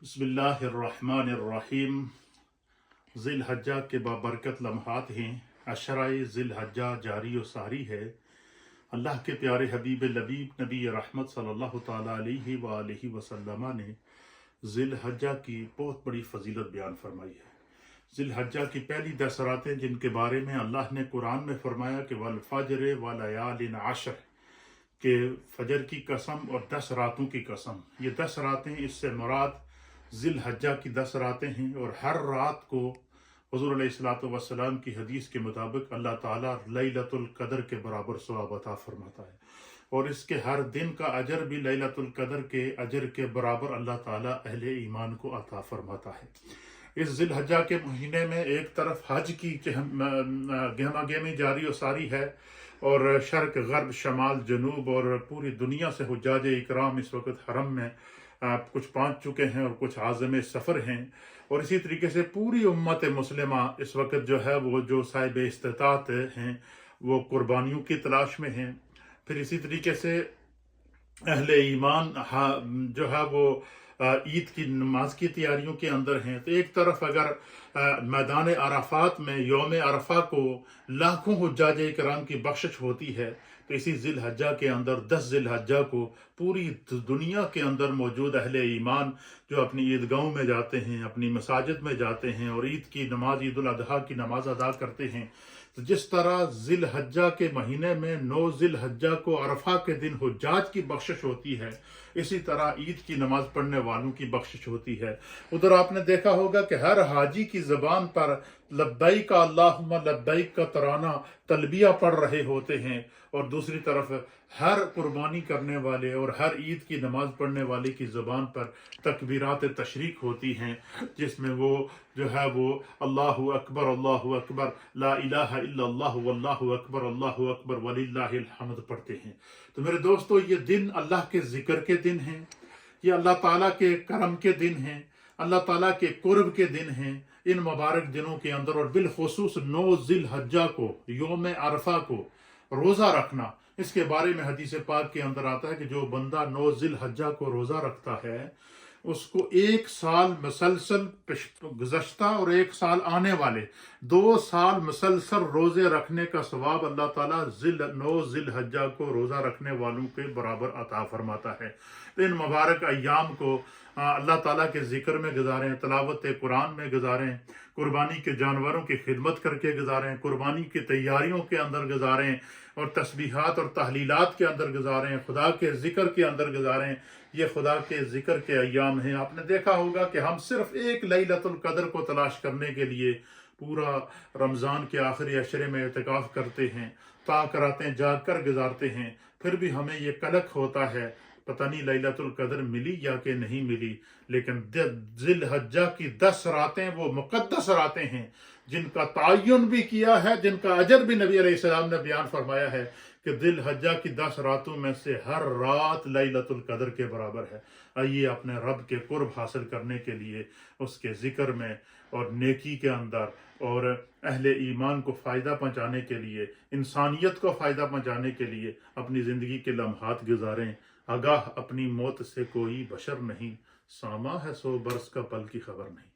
बिस्मिल्लाहिर्रहमानिर्रहीम। ज़िलहज्जा के बाबरकत लम्हात हैं। अशराए ज़िलहज्जा जारी व सारी है। अल्लाह के प्यारे हबीब लबीब नबी रहमत सल्लल्लाहु ताला अलैहि व आलिहि वसल्लम ने ज़िलहज्जा की बहुत बड़ी फजीलत बयान फरमाई है। ज़िलहज्जा की पहली 10 रातें जिनके बारे में अल्लाह ने कुरान में फरमाया कि वल फज्र व लयालिन अश्र, के फजर की कसम और 10 रातों की कसम। ये 10 रातें, इससे मुराद ज़िलहज्जा की 10 रातें हैं। और हर रात को हुज़ूर अलैहिस्सलातु वस्सलाम की हदीस के मुताबिक अल्लाह ताला लैलतुल क़द्र के बराबर सवाब अता फरमाता है। और इसके हर दिन का अजर भी लैलतुल क़द्र के अजर के बराबर अल्लाह ताला अहले ईमान को अता फरमाता है। इस ज़िलहज्जा के महीने में एक तरफ हज की गहमागहमी जारी और सारी है, और शर्क गर्ब शमाल जनूब और पूरी दुनिया से हुज्जाज इकराम इस वक्त हरम में कुछ पहुँच चुके हैं और कुछ आज़म सफ़र हैं। और इसी तरीके से पूरी उम्मत मुस्लिमा इस वक्त जो है वो जो साहिब इस्तिताअत हैं वो कुर्बानियों की तलाश में हैं। फिर इसी तरीके से अहले ईमान जो है वो ईद की नमाज की तैयारियों के अंदर हैं। तो एक तरफ अगर मैदान अराफात में यौम अरफा को लाखों हुज्जाज इकराम की बख्शिश होती है, तो इसी ज़िलहज्जा के अंदर 10 ज़िलहज्जा को पूरी दुनिया के अंदर मौजूद अहले ईमान जो अपनी ईदगाहों में जाते हैं, अपनी मसाजिद में जाते हैं और ईद की नमाज, ईद उल अजहा की नमाज अदा करते हैं। तो जिस तरह ज़िलहज्जा के महीने में 9 ज़िलहज्जा को अरफा के दिन हुज्जाज की बख्शिश होती है, इसी तरह ईद की नमाज पढ़ने वालों की बख्शिश होती है। उधर आपने देखा होगा कि हर हाजी की ज़बान पर लब्बैक अल्लाहुम्मा लब्बैक का तराना तलबिया पढ़ रहे होते हैं, और दूसरी तरफ हर कुर्बानी करने वाले और हर ईद की नमाज पढ़ने वाले की ज़बान पर तकबीरात तशरीक होती हैं, जिसमें वो जो है वो अल्लाहु अकबर ला इलाहा इल्लल्लाहु वल्लाहु अकबर वलिल्लाहिल हम्द पढ़ते हैं। तो मेरे दोस्तों, ये दिन अल्लाह के ज़िक्र के दिन हैं, ये अल्लाह ताला के करम के दिन हैं, अल्लाह ताला के कुर्ब के दिन हैं। इन मुबारक दिनों के अंदर और बिलखुसूस 9 ज़िलहज्जा को, यौम अरफा को रोज़ा रखना, इसके बारे में हदीस पाक के अंदर आता है कि जो बंदा 9 ज़िलहज्जा को रोज़ा रखता है उसको 1 साल मुसलसल गुज़श्ता और 1 साल आने वाले 2 साल मुसलसल रोज़े रखने का सवाब अल्लाह ताला 9 ज़िलहज्जा को रोज़ा रखने वालों के बराबर अता फरमाता है। तो इन मुबारक अय्याम को अल्लाह ताला के ज़िक्र में गुजारें, तलावत कुरान में गुजारें, कुर्बानी के जानवरों की खिदमत करके गुजारें, कुर्बानी की तैयारियों के अंदर गुजारें और तस्बीहात और तहलीलात के अंदर गुजारें, खुदा के ज़िक्र के अंदर गुजारें। ये खुदा के ज़िक्र के अय्याम हैं। आपने देखा होगा कि हम सिर्फ एक लैलतुल क़द्र को तलाश करने के लिए पूरा रमज़ान के आखिरी अशरे में इतिकाफ़ करते हैं, ताक रातें जाग कर गुजारते हैं, फिर भी हमें ये कलक होता है पता नहीं लैलतुल क़द्र मिली या कि नहीं मिली। लेकिन ज़िलहज्जा की 10 रातें वो मुक़द्दस रातें हैं जिनका तयन भी किया है, जिनका अजर भी नबी अलैहिस्सलाम ने बयान फरमाया है कि ज़िलहज्जा की 10 रातों में से हर रात लैलतुल क़द्र के बराबर है। आइए अपने रब के कुर्ब हासिल करने के लिए उसके ज़िक्र में और नेकी के अंदर और अहले ईमान को फ़ायदा पहुँचाने के लिए, इंसानियत को फ़ायदा पहुँचाने के लिए अपनी ज़िंदगी के लम्हात गुजारें। आगाह अपनी मौत से कोई बशर नहीं, सामा है 100 बरस का पल की खबर नहीं।